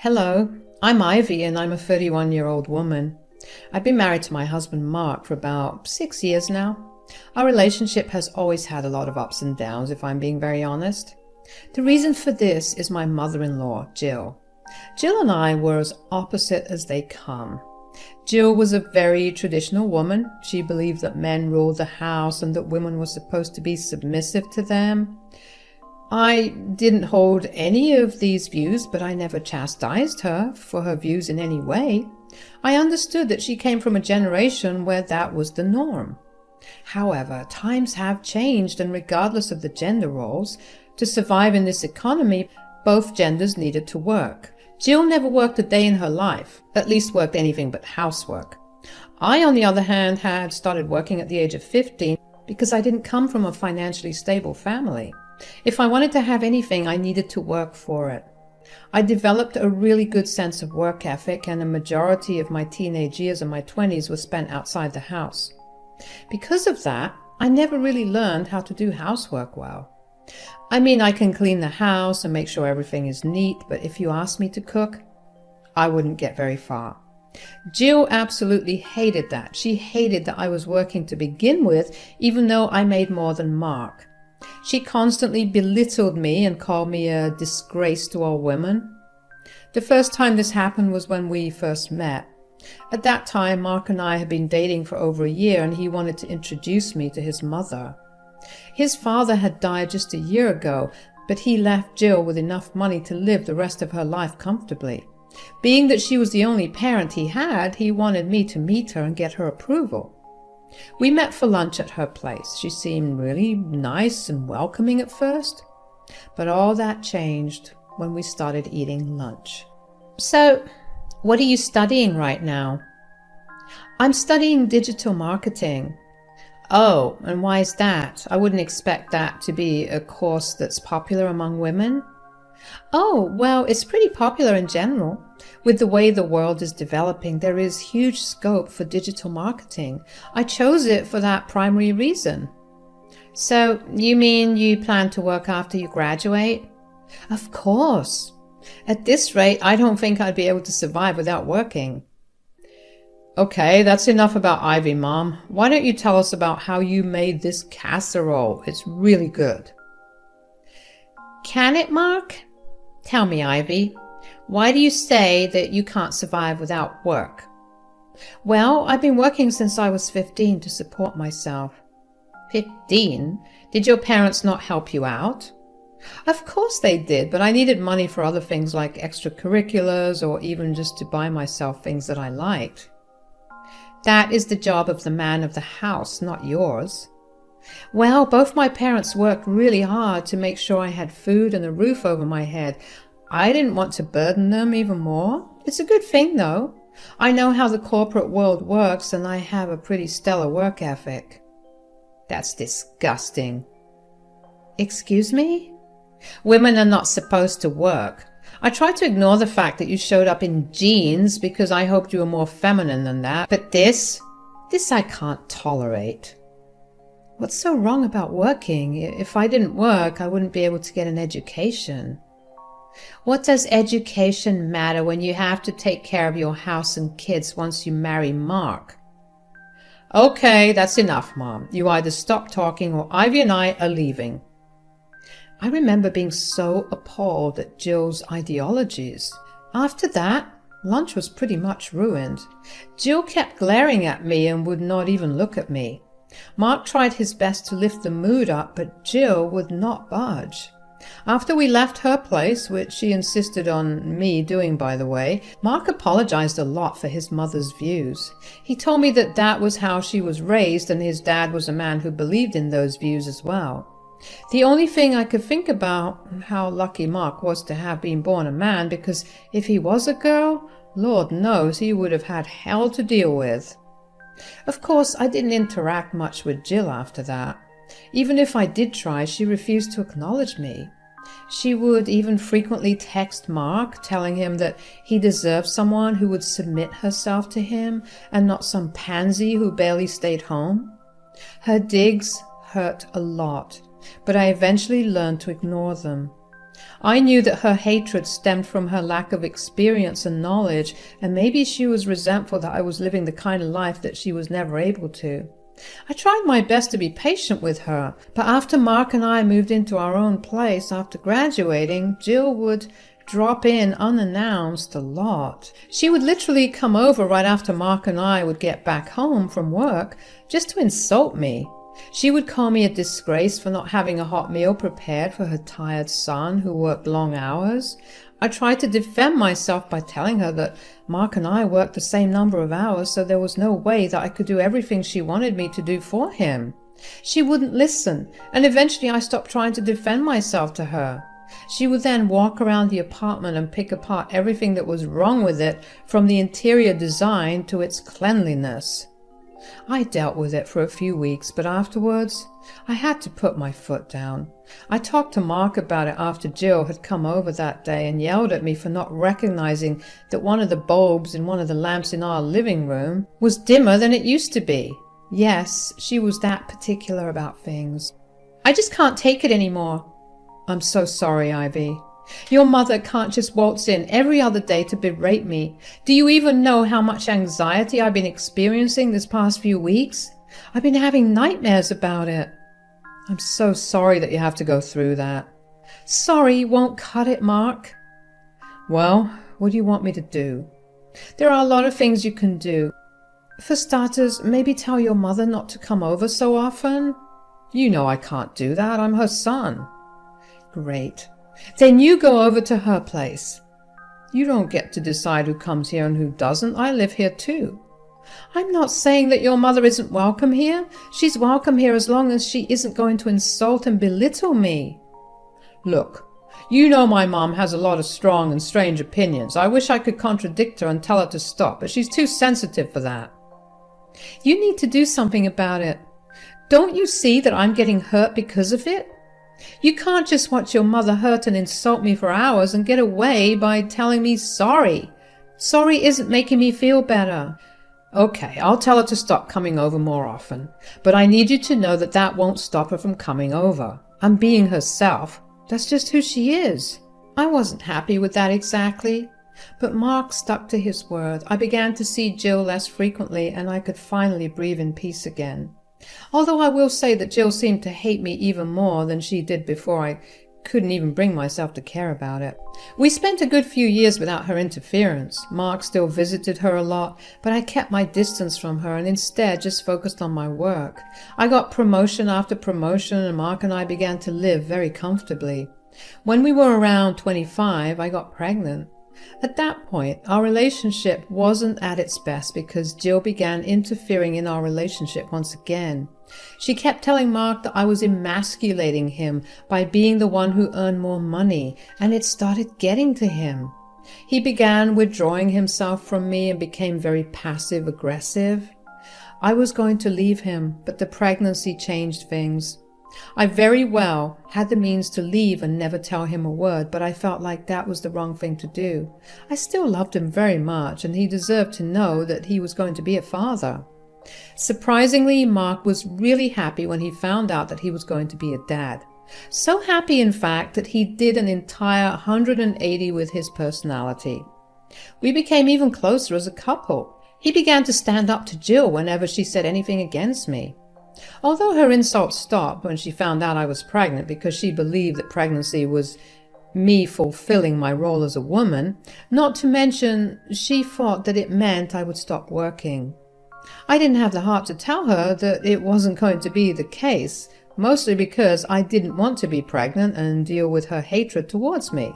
Hello, I'm Ivy and I'm a 31-year-old woman. I've been married to my husband Mark for about 6 years now. Our relationship has always had a lot of ups and downs, if I'm being very honest. The reason for this is my mother-in-law, Jill. Jill and I were as opposite as they come. Jill was a very traditional woman. She believed that men ruled the house and that women were supposed to be submissive to them. I didn't hold any of these views, but I never chastised her for her views in any way. I understood that she came from a generation where that was the norm. However, times have changed, and regardless of the gender roles, to survive in this economy, both genders needed to work. Jill never worked a day in her life, at least worked anything but housework. I, on the other hand, had started working at the age of 15 because I didn't come from a financially stable family. If I wanted to have anything, I needed to work for it. I developed a really good sense of work ethic, and a majority of my teenage years and my 20s were spent outside the house. Because of that, I never really learned how to do housework well. I mean, I can clean the house and make sure everything is neat, but if you asked me to cook, I wouldn't get very far. Jill absolutely hated that. She hated that I was working to begin with, even though I made more than Mark. She constantly belittled me and called me a disgrace to all women. The first time this happened was when we first met. At that time, Mark and I had been dating for over a year, and he wanted to introduce me to his mother. His father had died just a year ago, but he left Jill with enough money to live the rest of her life comfortably. Being that she was the only parent he had, he wanted me to meet her and get her approval. We met for lunch at her place. She seemed really nice and welcoming at first, but all that changed when we started eating lunch. So, what are you studying right now? I'm studying digital marketing. Oh, and why is that? I wouldn't expect that to be a course that's popular among women. Oh, well, it's pretty popular in general. With the way the world is developing, there is huge scope for digital marketing. I chose it for that primary reason. So, you mean you plan to work after you graduate? Of course. At this rate, I don't think I'd be able to survive without working. Okay, that's enough about Ivy, Mom. Why don't you tell us about how you made this casserole? It's really good. Can it, Mark? Tell me, Ivy, why do you say that you can't survive without work? Well, I've been working since I was 15 to support myself. 15? Did your parents not help you out? Of course they did, but I needed money for other things like extracurriculars, or even just to buy myself things that I liked. That is the job of the man of the house, not yours. Well, both my parents worked really hard to make sure I had food and a roof over my head. I didn't want to burden them even more. It's a good thing, though. I know how the corporate world works, and I have a pretty stellar work ethic. That's disgusting. Excuse me? Women are not supposed to work. I tried to ignore the fact that you showed up in jeans because I hoped you were more feminine than that. But this I can't tolerate. What's so wrong about working? If I didn't work, I wouldn't be able to get an education. What does education matter when you have to take care of your house and kids once you marry Mark? Okay, that's enough, Mom. You either stop talking or Ivy and I are leaving. I remember being so appalled at Jill's ideologies. After that, lunch was pretty much ruined. Jill kept glaring at me and would not even look at me. Mark tried his best to lift the mood up, but Jill would not budge. After we left her place, which she insisted on me doing, by the way, Mark apologized a lot for his mother's views. He told me that that was how she was raised, and his dad was a man who believed in those views as well. The only thing I could think about, how lucky Mark was to have been born a man, because if he was a girl, Lord knows he would have had hell to deal with. Of course, I didn't interact much with Jill after that. Even if I did try, she refused to acknowledge me. She would even frequently text Mark, telling him that he deserved someone who would submit herself to him and not some pansy who barely stayed home. Her digs hurt a lot, but I eventually learned to ignore them. I knew that her hatred stemmed from her lack of experience and knowledge, and maybe she was resentful that I was living the kind of life that she was never able to. I tried my best to be patient with her, but after Mark and I moved into our own place after graduating, Jill would drop in unannounced a lot. She would literally come over right after Mark and I would get back home from work just to insult me. She would call me a disgrace for not having a hot meal prepared for her tired son who worked long hours. I tried to defend myself by telling her that Mark and I worked the same number of hours, so there was no way that I could do everything she wanted me to do for him. She wouldn't listen, and eventually I stopped trying to defend myself to her. She would then walk around the apartment and pick apart everything that was wrong with it, from the interior design to its cleanliness. I dealt with it for a few weeks, but afterwards, I had to put my foot down. I talked to Mark about it after Jill had come over that day and yelled at me for not recognizing that one of the bulbs in one of the lamps in our living room was dimmer than it used to be. Yes, she was that particular about things. I just can't take it anymore. I'm so sorry, Ivy. Your mother can't just waltz in every other day to berate me. Do you even know how much anxiety I've been experiencing this past few weeks? I've been having nightmares about it. I'm so sorry that you have to go through that. Sorry won't cut it, Mark. Well, what do you want me to do? There are a lot of things you can do. For starters, maybe tell your mother not to come over so often. You know I can't do that. I'm her son. Great. Then you go over to her place. You don't get to decide who comes here and who doesn't. I live here too. I'm not saying that your mother isn't welcome here. She's welcome here as long as she isn't going to insult and belittle me. Look, you know my mom has a lot of strong and strange opinions. I wish I could contradict her and tell her to stop, but she's too sensitive for that. You need to do something about it. Don't you see that I'm getting hurt because of it? You can't just watch your mother hurt and insult me for hours and get away by telling me sorry. Sorry isn't making me feel better. Okay, I'll tell her to stop coming over more often, but I need you to know that that won't stop her from coming over. I'm being herself. That's just who she is. I wasn't happy with that exactly, but Mark stuck to his word. I began to see Jill less frequently, and I could finally breathe in peace again. Although I will say that Jill seemed to hate me even more than she did before. I couldn't even bring myself to care about it. We spent a good few years without her interference. Mark still visited her a lot, but I kept my distance from her and instead just focused on my work. I got promotion after promotion, and Mark and I began to live very comfortably. When we were around 25, I got pregnant. At that point, our relationship wasn't at its best because Jill began interfering in our relationship once again. She kept telling Mark that I was emasculating him by being the one who earned more money, and it started getting to him. He began withdrawing himself from me and became very passive-aggressive. I was going to leave him, but the pregnancy changed things. I very well had the means to leave and never tell him a word, but I felt like that was the wrong thing to do. I still loved him very much, and he deserved to know that he was going to be a father. Surprisingly, Mark was really happy when he found out that he was going to be a dad. So happy, in fact, that he did an entire 180 with his personality. We became even closer as a couple. He began to stand up to Jill whenever she said anything against me. Although her insults stopped when she found out I was pregnant because she believed that pregnancy was me fulfilling my role as a woman, not to mention she thought that it meant I would stop working. I didn't have the heart to tell her that it wasn't going to be the case, mostly because I didn't want to be pregnant and deal with her hatred towards me.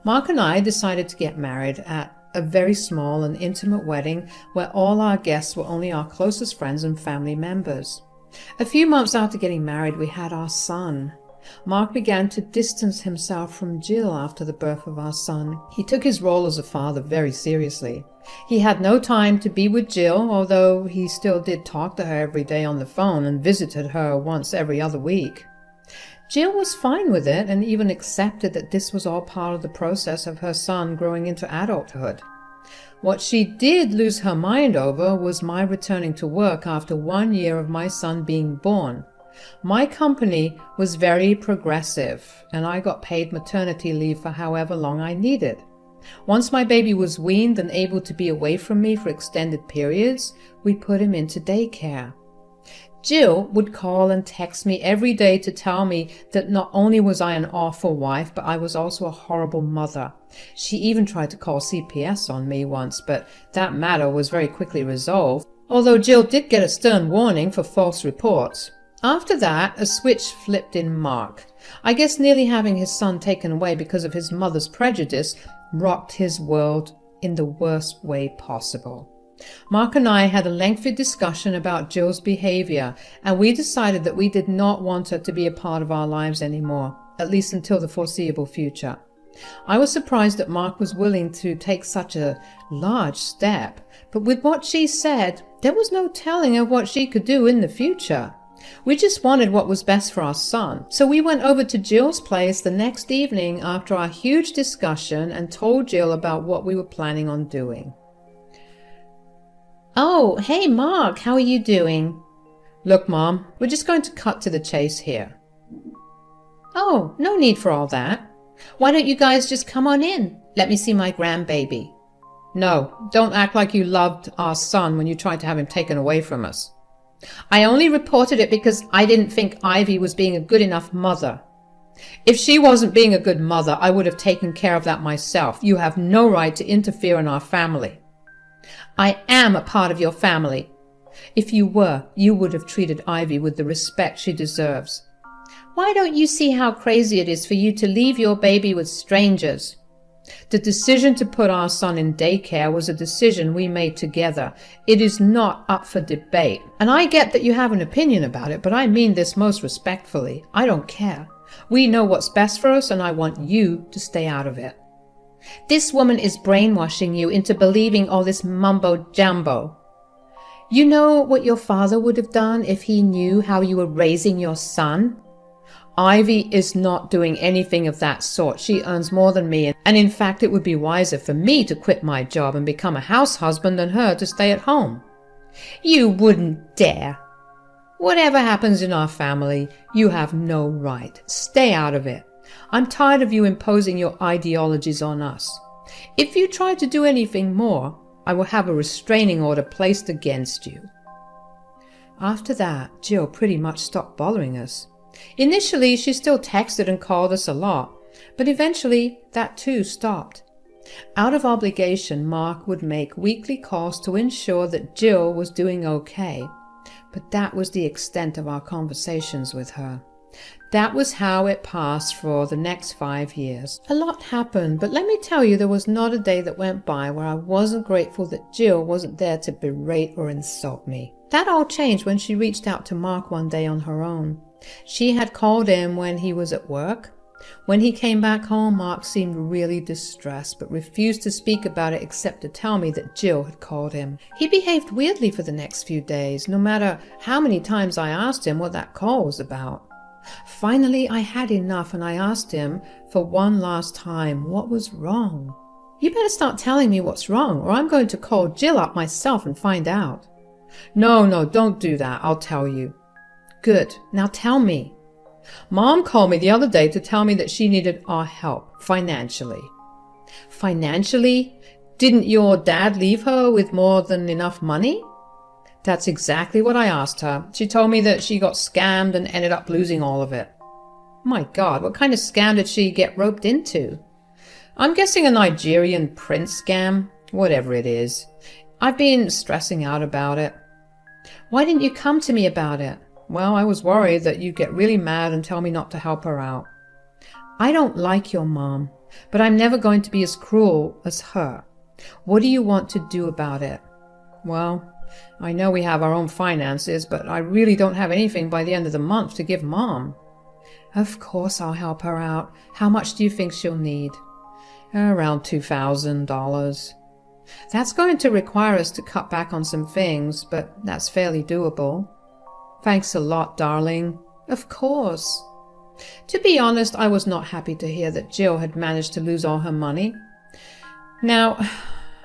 Mark and I decided to get married at a very small and intimate wedding where all our guests were only our closest friends and family members. A few months after getting married, we had our son. Mark began to distance himself from Jill after the birth of our son. He took his role as a father very seriously. He had no time to be with Jill, although he still did talk to her every day on the phone and visited her once every other week. Jill was fine with it and even accepted that this was all part of the process of her son growing into adulthood. What she did lose her mind over was my returning to work after 1 year of my son being born. My company was very progressive, and I got paid maternity leave for however long I needed. Once my baby was weaned and able to be away from me for extended periods, we put him into daycare. Jill would call and text me every day to tell me that not only was I an awful wife, but I was also a horrible mother. She even tried to call CPS on me once, but that matter was very quickly resolved, although Jill did get a stern warning for false reports. After that, a switch flipped in Mark. I guess nearly having his son taken away because of his mother's prejudice rocked his world in the worst way possible. Mark and I had a lengthy discussion about Jill's behavior, and we decided that we did not want her to be a part of our lives anymore, at least until the foreseeable future. I was surprised that Mark was willing to take such a large step, but with what she said, there was no telling of what she could do in the future. We just wanted what was best for our son, so we went over to Jill's place the next evening after our huge discussion and told Jill about what we were planning on doing. "Oh, hey Mark, how are you doing?" "Look, Mom, we're just going to cut to the chase here." "Oh, no need for all that. Why don't you guys just come on in? Let me see my grandbaby." "No, don't act like you loved our son when you tried to have him taken away from us." "I only reported it because I didn't think Ivy was being a good enough mother." "If she wasn't being a good mother, I would have taken care of that myself. You have no right to interfere in our family." "I am a part of your family. If you were, you would have treated Ivy with the respect she deserves. Why don't you see how crazy it is for you to leave your baby with strangers?" "The decision to put our son in daycare was a decision we made together. It is not up for debate. And I get that you have an opinion about it, but I mean this most respectfully. I don't care. We know what's best for us, and I want you to stay out of it." "This woman is brainwashing you into believing all this mumbo-jumbo. You know what your father would have done if he knew how you were raising your son?" "Ivy is not doing anything of that sort. She earns more than me, and in fact it would be wiser for me to quit my job and become a house husband than her to stay at home." "You wouldn't dare." "Whatever happens in our family, you have no right. Stay out of it. I'm tired of you imposing your ideologies on us. If you try to do anything more, I will have a restraining order placed against you." After that, Jill pretty much stopped bothering us. Initially, she still texted and called us a lot, but eventually that too stopped. Out of obligation, Mark would make weekly calls to ensure that Jill was doing okay, but that was the extent of our conversations with her. That was how it passed for the next 5 years. A lot happened, but let me tell you, there was not a day that went by where I wasn't grateful that Jill wasn't there to berate or insult me. That all changed when she reached out to Mark one day on her own. She had called him when he was at work. When he came back home, Mark seemed really distressed, but refused to speak about it except to tell me that Jill had called him. He behaved weirdly for the next few days, no matter how many times I asked him what that call was about. Finally, I had enough, and I asked him for one last time what was wrong. "You better start telling me what's wrong, or I'm going to call Jill up myself and find out." No, don't do that. I'll tell you." "Good. Now tell me." "Mom called me the other day to tell me that she needed our help, financially." "Financially? Didn't your dad leave her with more than enough money?" "That's exactly what I asked her. She told me that she got scammed and ended up losing all of it." "My God, what kind of scam did she get roped into?" "I'm guessing a Nigerian prince scam, whatever it is. I've been stressing out about it." "Why didn't you come to me about it?" "Well, I was worried that you'd get really mad and tell me not to help her out." "I don't like your mom, but I'm never going to be as cruel as her. What do you want to do about it?" "Well, I know we have our own finances, but I really don't have anything by the end of the month to give Mom." "Of course I'll help her out. How much do you think she'll need?" "Around $2,000. That's going to require us to cut back on some things, but that's fairly doable." "Thanks a lot, darling." "Of course." To be honest, I was not happy to hear that Jill had managed to lose all her money. Now,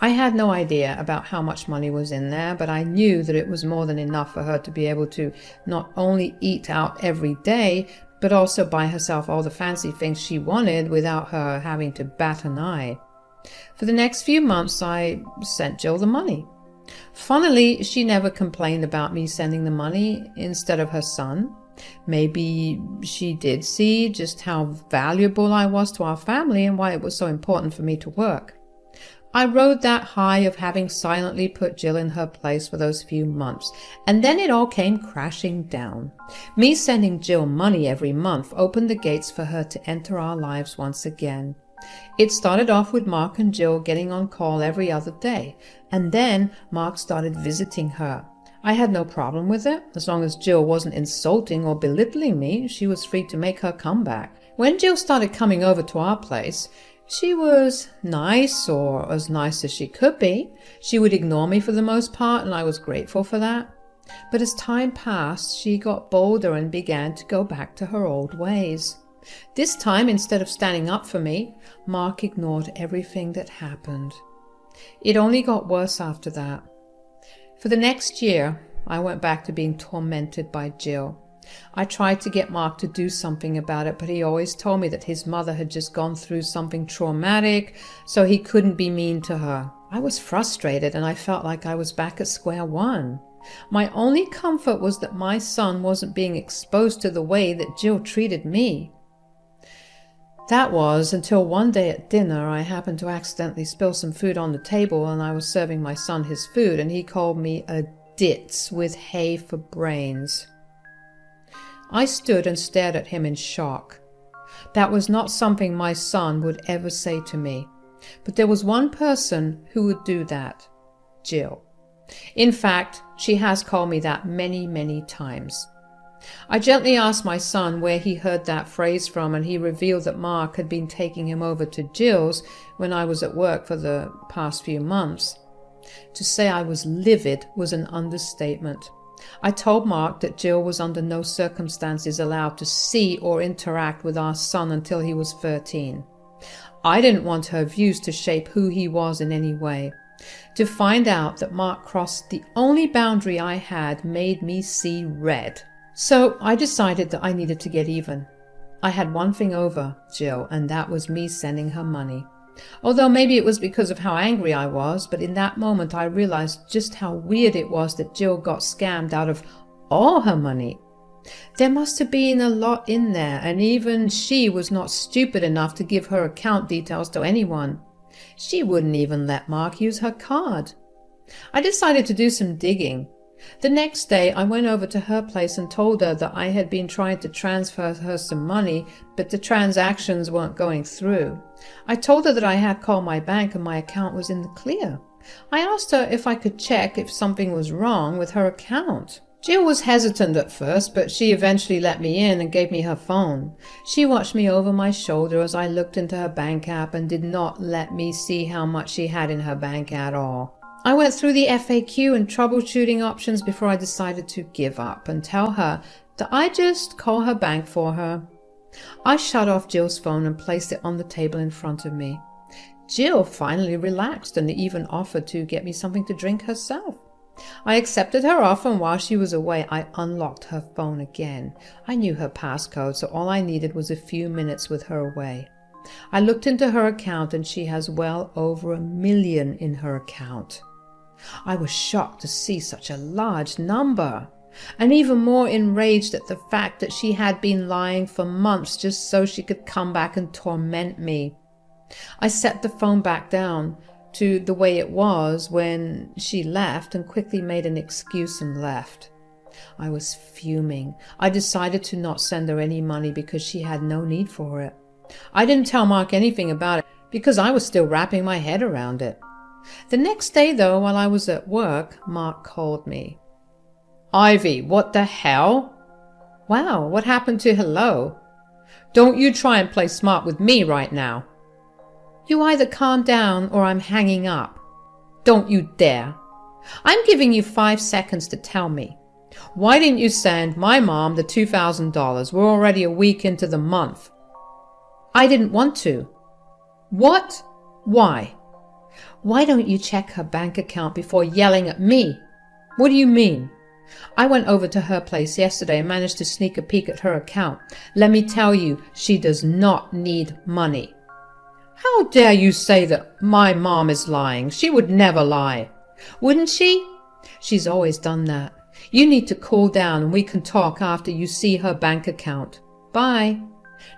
I had no idea about how much money was in there, but I knew that it was more than enough for her to be able to not only eat out every day, but also buy herself all the fancy things she wanted without her having to bat an eye. For the next few months, I sent Jill the money. Funnily, she never complained about me sending the money instead of her son. Maybe she did see just how valuable I was to our family and why it was so important for me to work. I rode that high of having silently put Jill in her place for those few months, and then it all came crashing down. Me sending Jill money every month opened the gates for her to enter our lives once again. It started off with Mark and Jill getting on call every other day, and then Mark started visiting her. I had no problem with it. As long as Jill wasn't insulting or belittling me, she was free to make her comeback. When Jill started coming over to our place, she was nice, or as nice as she could be. She would ignore me for the most part, and I was grateful for that. But as time passed, she got bolder and began to go back to her old ways. This time, instead of standing up for me, Mark ignored everything that happened. It only got worse after that. For the next year, I went back to being tormented by Jill. I tried to get Mark to do something about it, but he always told me that his mother had just gone through something traumatic, so he couldn't be mean to her. I was frustrated, and I felt like I was back at square one. My only comfort was that my son wasn't being exposed to the way that Jill treated me. That was until one day at dinner I happened to accidentally spill some food on the table, and I was serving my son his food, and he called me a ditz with hay for brains. I stood and stared at him in shock. That was not something my son would ever say to me. But there was one person who would do that: Jill. In fact, she has called me that many, many times. I gently asked my son where he heard that phrase from, and he revealed that Mark had been taking him over to Jill's when I was at work for the past few months. To say I was livid was an understatement. I told Mark that Jill was under no circumstances allowed to see or interact with our son until he was 13. I didn't want her views to shape who he was in any way. To find out that Mark crossed the only boundary I had made me see red. So I decided that I needed to get even. I had one thing over Jill, and that was me sending her money. Although maybe it was because of how angry I was, but in that moment I realized just how weird it was that Jill got scammed out of all her money. There must have been a lot in there, and even she was not stupid enough to give her account details to anyone. She wouldn't even let Mark use her card. I decided to do some digging. The next day I went over to her place and told her that I had been trying to transfer her some money, but the transactions weren't going through. I told her that I had called my bank and my account was in the clear. I asked her if I could check if something was wrong with her account. Jill was hesitant at first, but she eventually let me in and gave me her phone. She watched me over my shoulder as I looked into her bank app and did not let me see how much she had in her bank at all. I went through the FAQ and troubleshooting options before I decided to give up and tell her that I'd just call her bank for her. I shut off Jill's phone and placed it on the table in front of me. Jill finally relaxed and even offered to get me something to drink herself. I accepted her offer, and while she was away, I unlocked her phone again. I knew her passcode, so all I needed was a few minutes with her away. I looked into her account, and she has well over $1 million in her account. I was shocked to see such a large number, and even more enraged at the fact that she had been lying for months just so she could come back and torment me. I set the phone back down to the way it was when she left and quickly made an excuse and left. I was fuming. I decided to not send her any money because she had no need for it. I didn't tell Mark anything about it because I was still wrapping my head around it. The next day, though, while I was at work, Mark called me. "Ivy, what the hell?" "Wow, what happened to hello?" "Don't you try and play smart with me right now." "You either calm down or I'm hanging up." "Don't you dare. I'm giving you 5 seconds to tell me. Why didn't you send my mom the $2,000? We're already a week into the month." "I didn't want to." "What? Why?" Why don't you check her bank account before yelling at me? What do you mean? I went over to her place yesterday and managed to sneak a peek at her account. Let me tell you, she does not need money. How dare you say that my mom is lying? She would never lie. Wouldn't she? She's always done that. You need to cool down and we can talk after you see her bank account. Bye.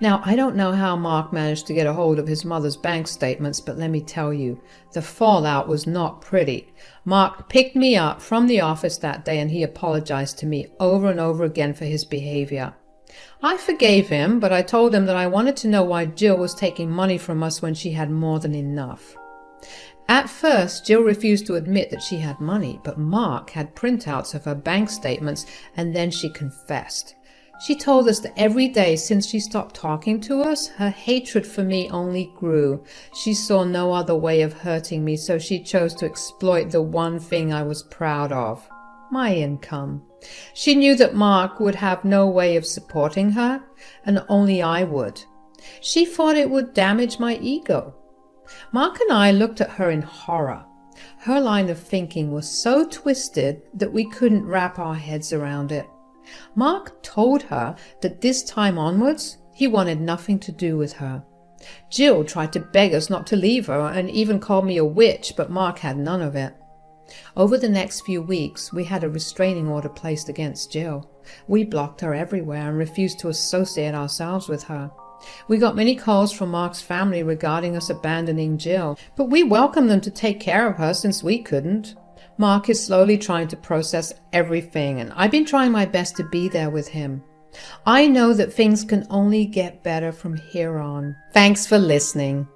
Now, I don't know how Mark managed to get a hold of his mother's bank statements, but let me tell you, the fallout was not pretty. Mark picked me up from the office that day and he apologized to me over and over again for his behavior. I forgave him, but I told him that I wanted to know why Jill was taking money from us when she had more than enough. At first, Jill refused to admit that she had money, but Mark had printouts of her bank statements and then she confessed. She told us that every day since she stopped talking to us, her hatred for me only grew. She saw no other way of hurting me, so she chose to exploit the one thing I was proud of, my income. She knew that Mark would have no way of supporting her, and only I would. She thought it would damage my ego. Mark and I looked at her in horror. Her line of thinking was so twisted that we couldn't wrap our heads around it. Mark told her that this time onwards, he wanted nothing to do with her. Jill tried to beg us not to leave her and even called me a witch, but Mark had none of it. Over the next few weeks, we had a restraining order placed against Jill. We blocked her everywhere and refused to associate ourselves with her. We got many calls from Mark's family regarding us abandoning Jill, but we welcomed them to take care of her since we couldn't. Mark is slowly trying to process everything, and I've been trying my best to be there with him. I know that things can only get better from here on. Thanks for listening.